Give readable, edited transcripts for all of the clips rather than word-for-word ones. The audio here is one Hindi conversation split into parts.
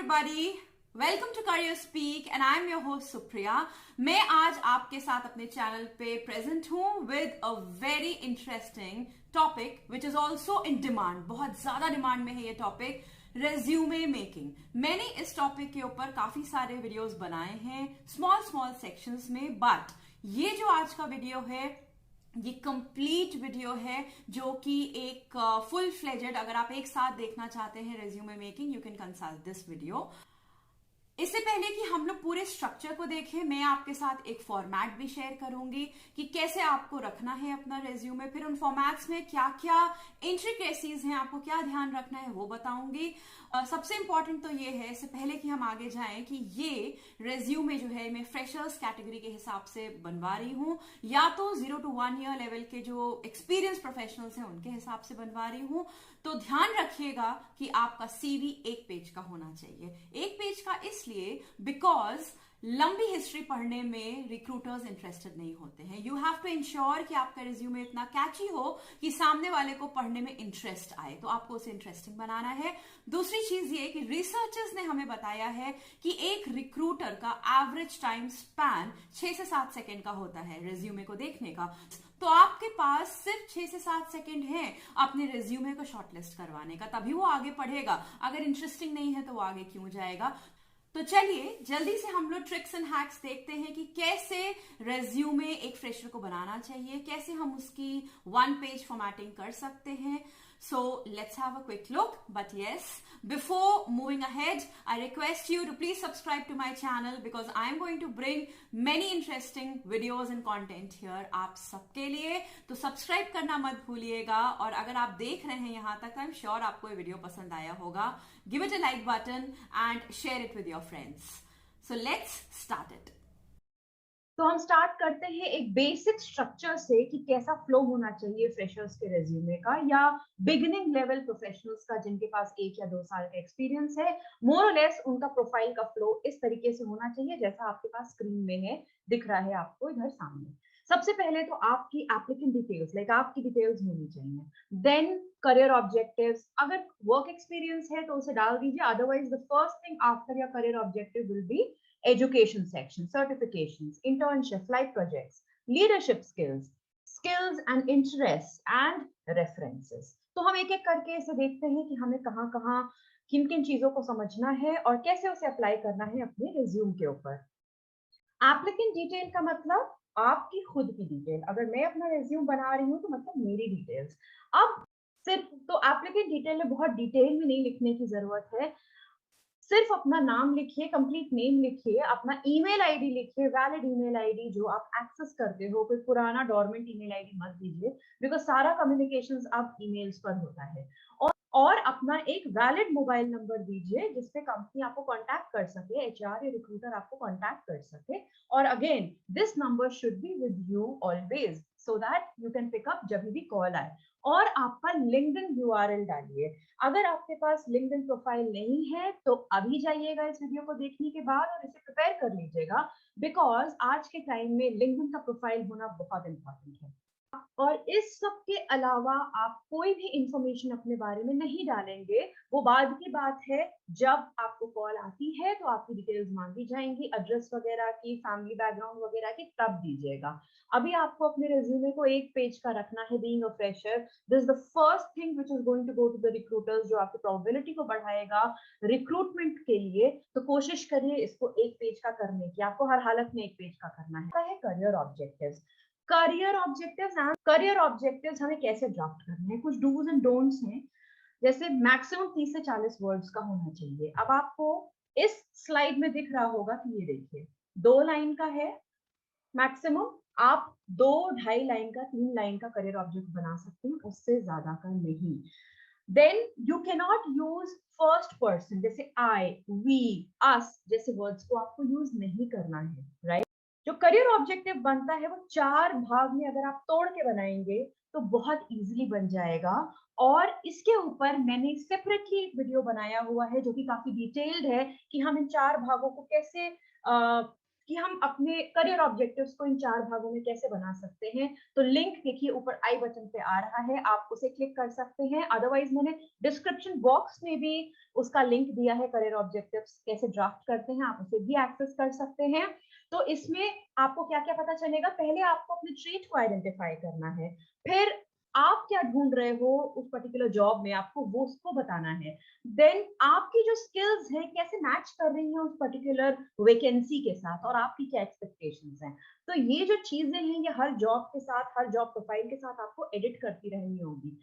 everybody, welcome to Career Speak and I am your host Supriya। मैं आज आपके साथ अपने चैनल पे प्रेजेंट हूँ with a very interesting topic which is also in demand। बहुत ज्यादा डिमांड में है ये टॉपिक, रेज्यूमे मेकिंग। मैंने इस टॉपिक के ऊपर काफी सारे वीडियोस बनाए हैं स्मॉल सेक्शंस में, बट ये जो आज का वीडियो है ये कंप्लीट वीडियो है जो कि एक फुल फ्लेजेड, अगर आप एक साथ देखना चाहते हैं resume making, you can consult this video. इससे पहले कि हम लोग पूरे स्ट्रक्चर को देखें, मैं आपके साथ एक फॉर्मेट भी शेयर करूंगी कि कैसे आपको रखना है अपना रेज्यूमे। फिर उन फॉर्मेट्स में क्या क्या इंट्रिकेसीज हैं, आपको क्या ध्यान रखना है वो बताऊंगी। सबसे इंपॉर्टेंट तो ये है, इससे पहले कि हम आगे जाएं, कि ये रेज्यूमे जो है मैं फ्रेशर्स कैटेगरी के हिसाब से बनवा रही हूं, या तो 0 to 1 ईयर लेवल के जो एक्सपीरियंस प्रोफेशनल्स हैं उनके हिसाब से बनवा रही हूं। तो ध्यान रखिएगा कि आपका सीवी 1 पेज का होना चाहिए। 1 पेज का इसलिए बिकॉज लंबी हिस्ट्री पढ़ने में रिक्रूटर्स इंटरेस्टेड नहीं होते हैं। यू हैव टू इंश्योर कि आपका रिज्यूमे इतना कैची हो कि सामने वाले को पढ़ने में इंटरेस्ट आए, तो आपको उसे इंटरेस्टिंग बनाना है। दूसरी चीज ये कि रिसर्चर्स ने हमें बताया है कि एक रिक्रूटर का एवरेज टाइम स्पैन 6 से 7 सेकेंड का होता है रेज्यूमे को देखने का। तो आपके पास सिर्फ 6 से 7 सेकेंड है अपने रेज्यूमे को शॉर्टलिस्ट करवाने का, तभी वो आगे पढ़ेगा। अगर इंटरेस्टिंग नहीं है तो वो आगे क्यों जाएगा। तो चलिए जल्दी से हम लोग ट्रिक्स एंड हैक्स देखते हैं कि कैसे रेज्यूमे एक फ्रेशर को बनाना चाहिए, कैसे हम उसकी 1 पेज फॉर्मेटिंग कर सकते हैं। So let's have a quick look. But yes, before moving ahead, I request you to please subscribe to my channel because I am going to bring many interesting videos and content here आप सबके लिए। तो सब्सक्राइब करना मत भूलिएगा, और अगर आप देख रहे हैं यहाँ तक, आई एम श्योर आपको ये वीडियो पसंद आया होगा। Give it a like button and share it with your friends. So let's start it. तो हम स्टार्ट करते हैं एक बेसिक स्ट्रक्चर से कि कैसा फ्लो होना चाहिए फ्रेशर्स के रेज्यूमे का, या बिगिनिंग लेवल प्रोफेशनल्स का जिनके पास 1 या 2 साल का एक्सपीरियंस है। मोर और लेस उनका प्रोफाइल का फ्लो इस तरीके से होना चाहिए जैसा आपके पास स्क्रीन में है, दिख रहा है आपको इधर सामने। सबसे पहले तो आपकी एप्लीकेंट डिटेल्स, लाइक आपकी डिटेल्स होनी चाहिए। देन करियर ऑब्जेक्टिव्स, अगर वर्क एक्सपीरियंस है तो उसे डाल दीजिए, otherwise the first thing after your career objective will be education section, certifications, internship, flight projects, leadership skills, skills and interests and references। तो हम एक एक करके इसे देखते हैं कि हमें कहाँ कहाँ किन किन चीजों को समझना है और कैसे उसे अप्लाई करना है अपने रिज्यूम के ऊपर। एप्लीकेंट डिटेल का मतलब आपकी खुद की डिटेल। अगर मैं अपना रिज्यूम बना रही हूँ तो मतलब मेरी डिटेल्स। अब सिर्फ तो एप्लीकेंट डिटेल में बहुत डिटेल में नहीं लिखने की जरूरत है, सिर्फ अपना नाम लिखिए, कंप्लीट नेम लिखिए, अपना ईमेल आईडी लिखिए, वैलिड ईमेल आईडी जो आप एक्सेस करते हो, कोई पुराना डोरमेंट ईमेल आईडी मत दीजिए, बिकॉज सारा कम्युनिकेशंस अब ईमेल्स पर होता है। और अपना एक वैलिड मोबाइल नंबर दीजिए जिसपे कंपनी आपको कांटेक्ट कर सके, एचआर या रिक्रूटर आपको कांटेक्ट कर सके। और again this number should be with you always so that you can pick up जब भी कॉल आए। और आपका लिंक्डइन यूआरएल डालिए। अगर आपके पास लिंक्डइन प्रोफाइल नहीं है तो अभी जाइएगा इस वीडियो को देखने के बाद और इसे प्रिपेयर कर लीजिएगा, बिकॉज आज के टाइम में लिंक्डइन का प्रोफाइल होना बहुत इंपॉर्टेंट है। और इस सब के अलावा आप कोई भी इंफॉर्मेशन अपने बारे में नहीं डालेंगे, वो बाद की बात है। जब आपको कॉल आती है तो आपकी डिटेल्स मांगी जाएंगी, एड्रेस वगैरह की, फैमिली बैकग्राउंड वगैरह की, तब दीजिएगा। अभी आपको अपने रिज्यूमे को 1 पेज का रखना है। Being a fresher, this is the first thing which is going to go to the recruiters, जो आपकी प्रोबेबिलिटी को बढ़ाएगा रिक्रूटमेंट के लिए। तो कोशिश करिए इसको 1 पेज का करने की, आपको हर हालत में 1 पेज का करना है। करियर ऑब्जेक्टिव्स, करियर ऑब्जेक्टिव्स हमें कैसे ड्राफ्ट करने हैं, कुछ डूज एंड डोंट्स हैं। जैसे मैक्सिमम 30 से 40 वर्ड्स का होना चाहिए। अब आपको इस स्लाइड में दिख रहा होगा कि ये देखिए 2 लाइन का है मैक्सिमम। आप 2-2.5 लाइन का, 3 लाइन का करियर ऑब्जेक्ट बना सकते हैं, उससे ज्यादा का नहीं। Then you can not use first person, जैसे आई, वी, अस जैसे वर्ड्स को आपको यूज नहीं करना है, राइट। जो करियर ऑब्जेक्टिव बनता है वो 4 भाग में अगर आप तोड़ के बनाएंगे तो बहुत इजीली बन जाएगा। और इसके ऊपर मैंने सेपरेटली एक वीडियो बनाया हुआ है जो कि काफी डिटेल्ड है कि हम इन 4 भागों को कैसे कि हम अपने करियर ऑब्जेक्टिव्स को इन 4 भागों में कैसे बना सकते हैं। तो लिंक देखिए ऊपर आई बटन पे आ रहा है, आप उसे क्लिक कर सकते हैं। अदरवाइज मैंने डिस्क्रिप्शन बॉक्स में भी उसका लिंक दिया है, करियर ऑब्जेक्टिव्स कैसे ड्राफ्ट करते हैं, आप उसे भी एक्सेस कर सकते हैं। तो इसमें आपको क्या-क्या पता चलेगा, पहले आपको अपने ट्रेट को आइडेंटिफाई करना है, फिर आप क्या ढूंढ रहे हो उस पर्टिकुलर जॉब में, आपको वो उसको बताना है। देन आपकी जो स्किल्स हैं कैसे मैच कर रही हैं उस पर्टिकुलर वैकेंसी के साथ, और आपकी क्या एक्सपेक्टेशंस हैं। तो ये जो चीजें हैं ये हर जॉब के साथ, हर जॉब प्रोफाइल के साथ आपको एडिट करती रहनी होगी,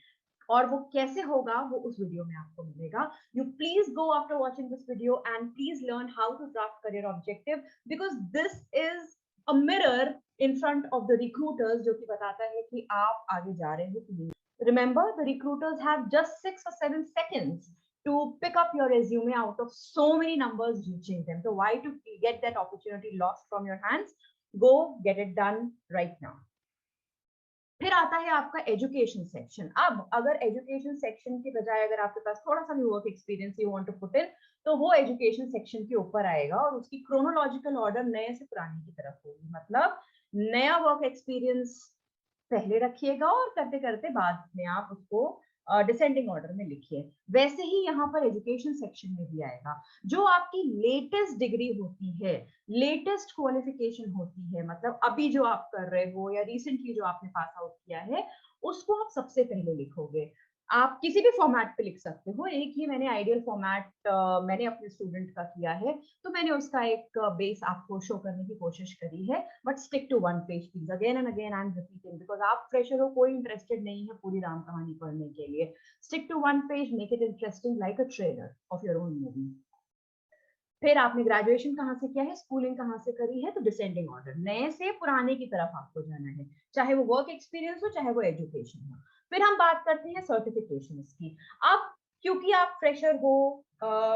और वो कैसे होगा वो उस वीडियो में आपको मिलेगा। You please go after watching this video and please learn how to draft career objective, because this is a mirror in front of the recruiters, जो कि बताता है कि आप आगे जा रहे हो कि नहीं। Remember, the recruiters have just 6 or 7 seconds to pick up your resume out of so many numbers reaching them. So why to get that opportunity lost from your hands? Go get it done right now. फिर आता है आपका एजुकेशन सेक्शन। अब अगर एजुकेशन सेक्शन की बजाय अगर आपके पास थोड़ा सा भी work experience you want to put in, तो वो एजुकेशन सेक्शन के ऊपर आएगा, और उसकी क्रोनोलॉजिकल ऑर्डर नए से पुराने की तरफ होगी। मतलब नया वर्क एक्सपीरियंस पहले रखिएगा और करते करते बाद में आप उसको डिसेंडिंग ऑर्डर में लिखिए। वैसे ही यहाँ पर एजुकेशन सेक्शन में भी आएगा, जो आपकी लेटेस्ट डिग्री होती है, लेटेस्ट क्वालिफिकेशन होती है, मतलब अभी जो आप कर रहे हो या रिसेंटली जो आपने पास आउट किया है, उसको आप सबसे पहले लिखोगे। आप किसी भी फॉर्मेट पे लिख सकते हो। एक ही मैंने आइडियल फॉर्मेट मैंने अपने स्टूडेंट का किया है, तो मैंने उसका एक बेस आपको शो करने की कोशिश करी है। But stick to one page please, again and again I am repeating, because आप फ्रेशर हो, कोई इंटरेस्टेड नहीं है पूरी राम कहानी पढ़ने के लिए। Stick to one page, make it interesting like a trailer of your own movie. फिर आपने ग्रेजुएशन कहाँ से किया है, स्कूलिंग कहाँ से करी है, तो डिसेंडिंग ऑर्डर, नए से पुराने की तरफ आपको जाना है, चाहे वो वर्क एक्सपीरियंस हो चाहे वो एजुकेशन हो। फिर हम बात करते हैं सर्टिफिकेशन की। अब क्योंकि आप फ्रेशर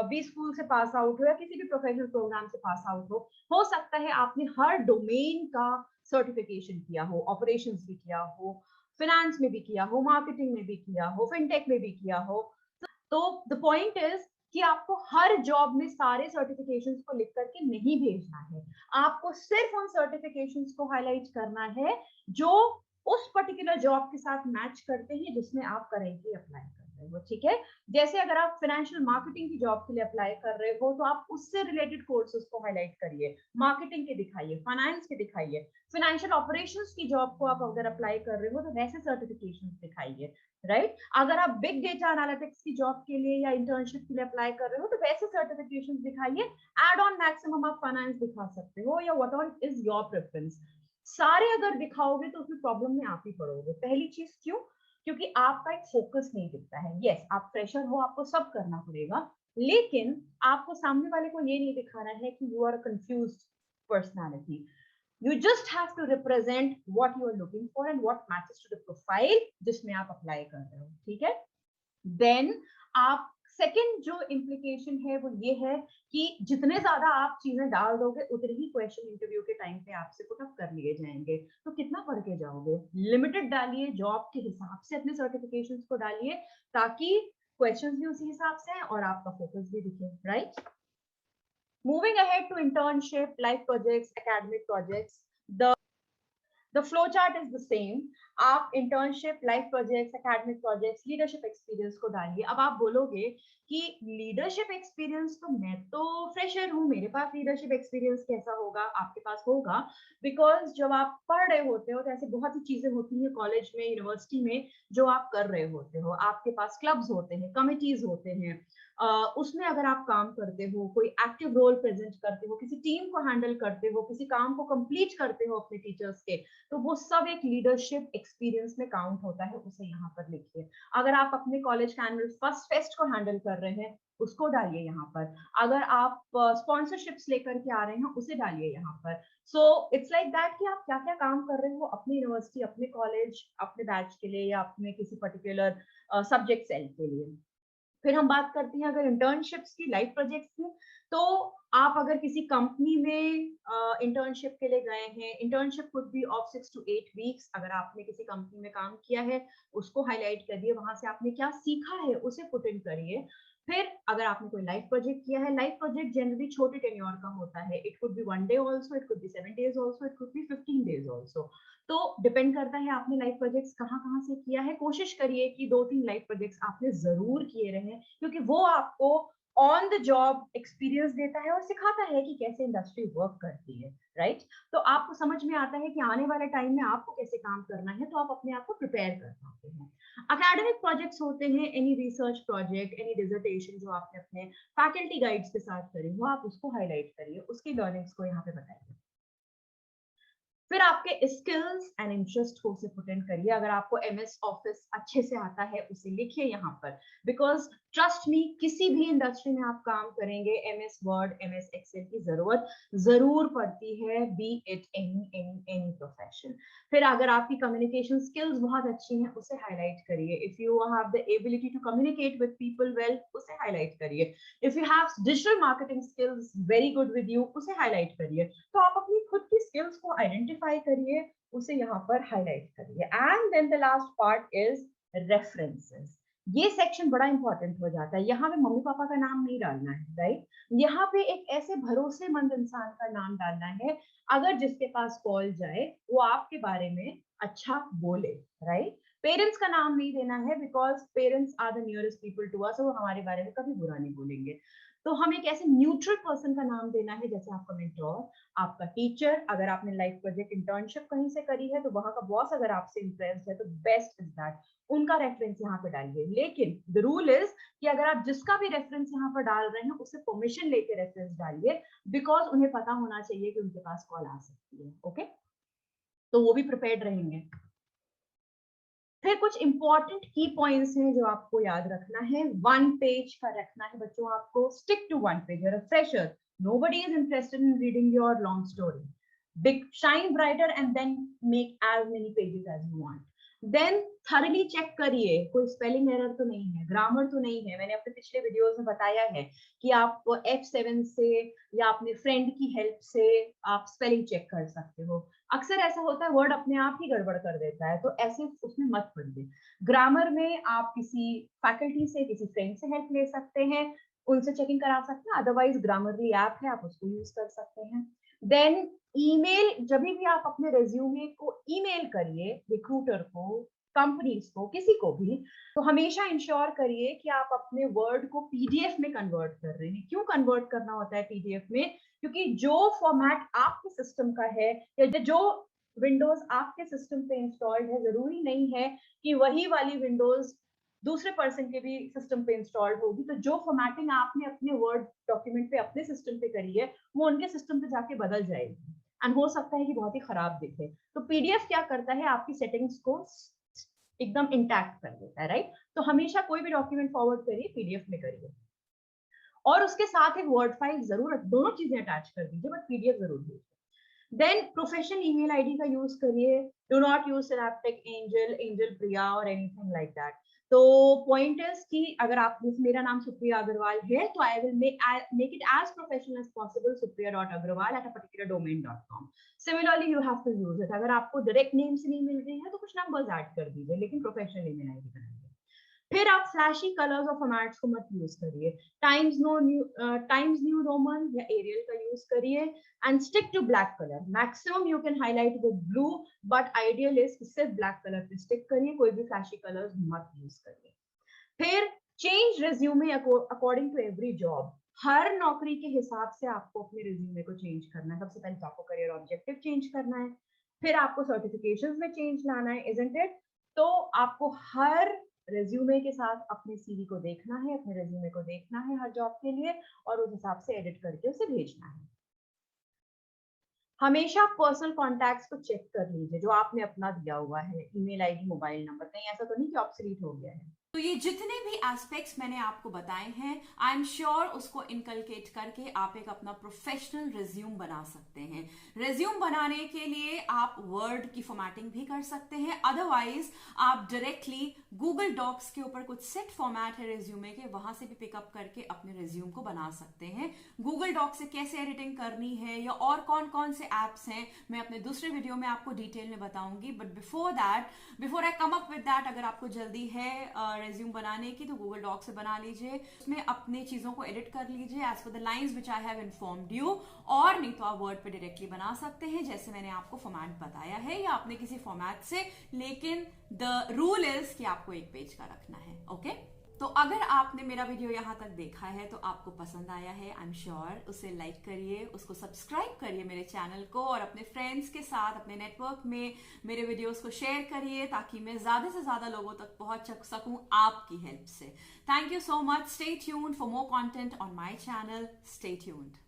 बी स्कूल से पास आउट हो या किसी भी प्रोफेशनल प्रोग्राम से पास आउट हो सकता है आपने हर डोमेन का सर्टिफिकेशन किया हो, ऑपरेशंस भी किया हो, फिनेंस में भी किया हो, मार्केटिंग में भी किया हो, फिनटेक में भी किया हो। तो द पॉइंट इज कि आपको हर जॉब में सारे सर्टिफिकेशंस को लिख करके नहीं भेजना है, आपको सिर्फ उन सर्टिफिकेशंस को हाईलाइट करना है जो उस पर्टिकुलर जॉब के साथ मैच करते हैं जिसमें आप करेंटली अप्लाई कर रहे हो। ठीक है, जैसे अगर आप फाइनेंशियल मार्केटिंग की जॉब के लिए अप्लाई कर रहे हो तो आप उससे रिलेटेड कोर्सेज को हाईलाइट करिए, मार्केटिंग के दिखाइए, फाइनेंस के दिखाइए। फाइनेंशियल ऑपरेशंस की जॉब को आप अगर अप्लाई कर रहे हो तो वैसे सर्टिफिकेशन दिखाइए, राइट। अगर आप बिग डेटा एनालिटिक्स की जॉब के लिए या इंटर्नशिप के लिए अप्लाई कर रहे हो तो वैसे सर्टिफिकेशन दिखाइए। एड ऑन मैक्सिमम आप फाइनेंस दिखा सकते हो या what all is your preference. सारे अगर दिखाओगे तो उसमें प्रॉब्लम में आप ही पड़ोगे। पहली चीज क्यों, क्योंकि आपका एक फोकस नहीं दिखता है। यस, आप फ्रेशर हो, आपको सब करना पड़ेगा, लेकिन आपको सामने वाले को ये नहीं दिखाना है कि you are confused personality. You just have to represent what you are looking for and what matches to the profile जिसमें आप अप्लाई कर रहे हो। ठीक है, देन आप सेकेंड जो इम्प्लीकेशन है वो ये है कि जितने ज्यादा आप चीजें डाल दोगे उतने ही क्वेश्चन इंटरव्यू के टाइम पे आपसे पुट अप कर लिए जाएंगे। तो कितना पढ़ के जाओगे, लिमिटेड डालिए, जॉब के हिसाब से अपने सर्टिफिकेशंस को डालिए, ताकि क्वेश्चंस भी उसी हिसाब से हैं और आपका फोकस भी दिखे, right. Moving ahead to internship, life projects, academic projects, the flow chart is the same. आप internship, life projects, academic projects, leadership experience को डालिए। अब आप बोलोगे कि leadership experience तो मैं तो fresher हूँ, मेरे पास leadership experience कैसा होगा? आपके पास होगा, because जब आप पढ़ रहे होते हो तो ऐसे बहुत सी चीजें होती हैं कॉलेज में, यूनिवर्सिटी में, जो आप कर रहे होते हो। आपके पास क्लब्स होते हैं, कमिटीज होते हैं, उसमें अगर आप काम करते हो, कोई एक्टिव रोल प्रेजेंट करते हो, किसी टीम को हैंडल करते हो, किसी काम को कंप्लीट करते हो अपने टीचर्स के, तो वो सब एक लीडरशिप एक्सपीरियंस में काउंट होता है, उसे यहाँ पर लिखिए। अगर आप अपने कॉलेज का एनुअल फर्स्ट फेस्ट को हैंडल कर रहे हैं, उसको डालिए यहाँ पर। अगर आप स्पॉन्सरशिप्स लेकर के आ रहे हैं, उसे डालिए यहाँ पर। सो इट्स लाइक दैट कि आप क्या क्या काम कर रहे हो अपनी यूनिवर्सिटी, अपने कॉलेज, अपने बैच के लिए या अपने किसी पर्टिकुलर सब्जेक्ट सेल के लिए। फिर हम बात करते हैं अगर इंटर्नशिप्स की, लाइफ प्रोजेक्ट्स की, तो आप अगर किसी कंपनी में इंटर्नशिप के लिए गए हैं, internship could be of 6 to 8 weeks. अगर आपने किसी कंपनी में काम किया है, उसको हाईलाइट करिए, वहां से आपने क्या सीखा है उसे पुट इन करिए। फिर अगर आपने कोई लाइफ प्रोजेक्ट किया है, लाइफ प्रोजेक्ट जनरली छोटे टेन्योर का होता है, it could be 1 day also, it could be 7 days also, it could be 15 days also. तो डिपेंड करता है आपने लाइफ प्रोजेक्ट्स कहाँ कहाँ से किया है। कोशिश करिए कि 2-3 लाइफ प्रोजेक्ट्स आपने जरूर किए रहे, क्योंकि वो आपको ऑन द जॉब एक्सपीरियंस देता है और सिखाता है कि कैसे इंडस्ट्री वर्क करती है, राइट? तो आपको समझ में आता है कि आने वाले टाइम में आपको कैसे काम करना है, तो आप अपने आप को प्रिपेयर कर पाते हैं। एकेडमिक प्रोजेक्ट्स होते हैं, any research project, any dissertation जो आपने अपने फैकल्टी गाइड्स के साथ करी हो, आप उसको हाईलाइट करिए, उसकी लर्निंग्स को यहाँ पे बताइए। फिर आपके स्किल्स एंड इंटरेस्ट को उसे पुट इन करिए। अगर आपको एमएस ऑफिस अच्छे से आता है, उसे लिखिए यहाँ पर, बिकॉज ट्रस्ट मी, किसी भी इंडस्ट्री में आप काम करेंगे, एमएस वर्ड, एमएस एक्सेल की जरूरत जरूर पड़ती है, बी इट एनी प्रोफेशन। फिर अगर आपकी कम्युनिकेशन स्किल्स बहुत अच्छी हैं, उसे हाईलाइट करिए। If you have the ability to communicate with people well, उसे हाईलाइट करिए। If you have digital marketing skills very good with you, उसे हाईलाइट करिए। तो आप अपनी खुद की स्किल्स को आइडेंटिफाई करिए, उसे यहाँ पर हाईलाइट करिए। And then the last part is references. ये सेक्शन बड़ा इंपॉर्टेंट हो जाता है। यहाँ पे मम्मी पापा का नाम नहीं डालना है, राइट? यहाँ पे एक ऐसे भरोसेमंद इंसान का नाम डालना है, अगर जिसके पास कॉल जाए वो आपके बारे में अच्छा बोले, राइट? पेरेंट्स का नाम नहीं देना है, because parents are the nearest people to us, वो हमारे बारे में कभी बुरा नहीं बोलेंगे। तो हम एक ऐसे न्यूट्रल पर्सन का नाम देना है, जैसे आपका मेंटोर, आपका टीचर, अगर आपने लाइफ प्रोजेक्ट इंटर्नशिप कहीं से करी है तो वहां का बॉस अगर आपसे इंप्रेस्ड है तो बेस्ट इज दैट, उनका रेफरेंस यहाँ पे डालिए। लेकिन द रूल इज कि अगर आप जिसका भी रेफरेंस यहाँ पर डाल रहे हैं, उससे परमिशन लेके रेफरेंस डालिए, बिकॉज उन्हें पता होना चाहिए कि उनके पास कॉल आ सकती है, ओके? तो वो भी प्रिपेयर्ड रहेंगे। फिर कुछ इंपॉर्टेंट की पॉइंट्स हैं जो आपको याद रखना है। 1 पेज का रखना है बच्चों, आपको stick to 1 page. You're a fresher, nobody is interested in reading your long story. Big shine brighter and then make as many pages as you want. Then thoroughly check करिए, कोई स्पेलिंग एरर तो नहीं है, ग्रामर तो नहीं है। मैंने अपने पिछले वीडियोस में बताया है कि आप F7 से या अपने फ्रेंड की हेल्प से आप स्पेलिंग चेक कर सकते हो। अक्सर ऐसा होता है वर्ड अपने आप ही गड़बड़ कर देता है, तो ऐसे उसमें मत पड़िए। ग्रामर में आप किसी फैकल्टी से, किसी फ्रेंड से हेल्प ले सकते हैं, उनसे चेकिंग करा सकते हैं। अदरवाइज ग्रामरली ऐप है, आप उसको यूज कर सकते हैं। देन ईमेल, जब भी आप अपने रेज्यूमे को ईमेल करिए, रिक्रूटर को, कंपनीज को, किसी को भी, तो हमेशा इंश्योर करिए कि आप अपने वर्ड को पीडीएफ में कन्वर्ट कर रहे हैं। क्यों कन्वर्ट करना होता है पीडीएफ में? क्योंकि जो फॉर्मेट आपके सिस्टम का है या जो विंडोज आपके सिस्टम पे इंस्टॉल्ड है, जरूरी नहीं है कि वही वाली विंडोज दूसरे पर्सन के भी सिस्टम पे इंस्टॉल्ड होगी। तो जो फॉर्मेटिंग आपने अपने वर्ड डॉक्यूमेंट पे अपने सिस्टम पे करी है, वो उनके सिस्टम पे जाके बदल जाएगी, एंड हो सकता है कि बहुत ही खराब दिखे। तो पीडीएफ क्या करता है, आपकी सेटिंग्स को एकदम इंटैक्ट कर देता है, राइट? तो हमेशा कोई भी डॉक्यूमेंट फॉरवर्ड करिए, पीडीएफ में करिए, और उसके साथ एक वर्ड फाइल जरूर, दोनों चीजें अटैच कर दीजिए, बट पीडीएफ जरूर भेजिए। देन प्रोफेशनल ईमेल आईडी का यूज करिए। Do not use synaptic, angel, angel Priya और एनीथिंग लाइक दैट। तो पॉइंट इज कि अगर आप, मेरा नाम सुप्रिया अग्रवाल है, तो I will make it as professional as possible, supriya.agrawal@a particular domain.com. Similarly you have to use it. अगर आपको डायरेक्ट नेम से नहीं मिल रही है तो कुछ नंबर्स ऐड कर दीजिए, लेकिन प्रोफेशनल ईमेल आईडी बनाइए। फिर आप फ्लैशी कलर्स और फॉर्मेट्स को मत यूज करिए। टाइम्स न्यू रोमन या एरियल का यूज करिए, and stick to black colour. Maximum you can highlight with blue, but ideal is कि सिर्फ ब्लैक कलर पे स्टिक करिए, कोई भी फ्लैशी कलर्स मत यूज करिए। फिर change resume according to every job. हर नौकरी के हिसाब से आपको अपने रिज्यूमे को चेंज करना है। सबसे पहले तो आपको करियर ऑब्जेक्टिव चेंज करना है, फिर आपको सर्टिफिकेशंस में चेंज लाना है, इजंट इट? तो आपको हर रेज्यूमे के साथ अपने सीवी को देखना है, अपने रेज्यूमे को देखना है हर जॉब के लिए, और उस हिसाब से एडिट करके उसे भेजना है। हमेशा पर्सनल कॉन्टैक्ट्स को चेक कर लीजिए, जो आपने अपना दिया हुआ है, ईमेल आईडी, मोबाइल नंबर, कहीं ऐसा तो नहीं कि ऑब्सोलीट हो गया है। तो ये जितने भी एस्पेक्ट्स मैंने आपको बताए हैं, आई एम श्योर उसको इनकलकेट करके आप एक अपना प्रोफेशनल रिज्यूम बना सकते हैं। रिज्यूम बनाने के लिए आप वर्ड की फॉर्मेटिंग भी कर सकते हैं, अदरवाइज आप डायरेक्टली गूगल डॉक्स के ऊपर कुछ सेट फॉर्मेट है रिज्यूमे के, वहां से भी पिकअप करके अपने रिज्यूम को बना सकते हैं। गूगल डॉक से कैसे एडिटिंग करनी है या और कौन कौन से एप्स हैं, मैं अपने दूसरे वीडियो में आपको डिटेल में बताऊंगी। But before I come up with that, अगर आपको जल्दी है रेज्यूम बनाने की तो गूगल डॉक से बना लीजिए, उसमें अपनी चीजों को एडिट कर लीजिए as per the lines which I have informed you, और नहीं तो आप वर्ड पे डायरेक्टली बना सकते हैं जैसे मैंने आपको फॉर्मेट बताया है, या अपने किसी फॉर्मेट से, लेकिन द रूल इज कि आपको एक पेज का रखना है। ओके तो अगर आपने मेरा वीडियो यहाँ तक देखा है तो आपको पसंद आया है, आई एम श्योर, उसे लाइक करिए, उसको सब्सक्राइब करिए मेरे चैनल को, और अपने फ्रेंड्स के साथ अपने नेटवर्क में मेरे वीडियोस को शेयर करिए ताकि मैं ज्यादा से ज्यादा लोगों तक पहुंच सकूं आपकी हेल्प से। Thank you so much. Stay tuned for more content on my channel. Stay tuned.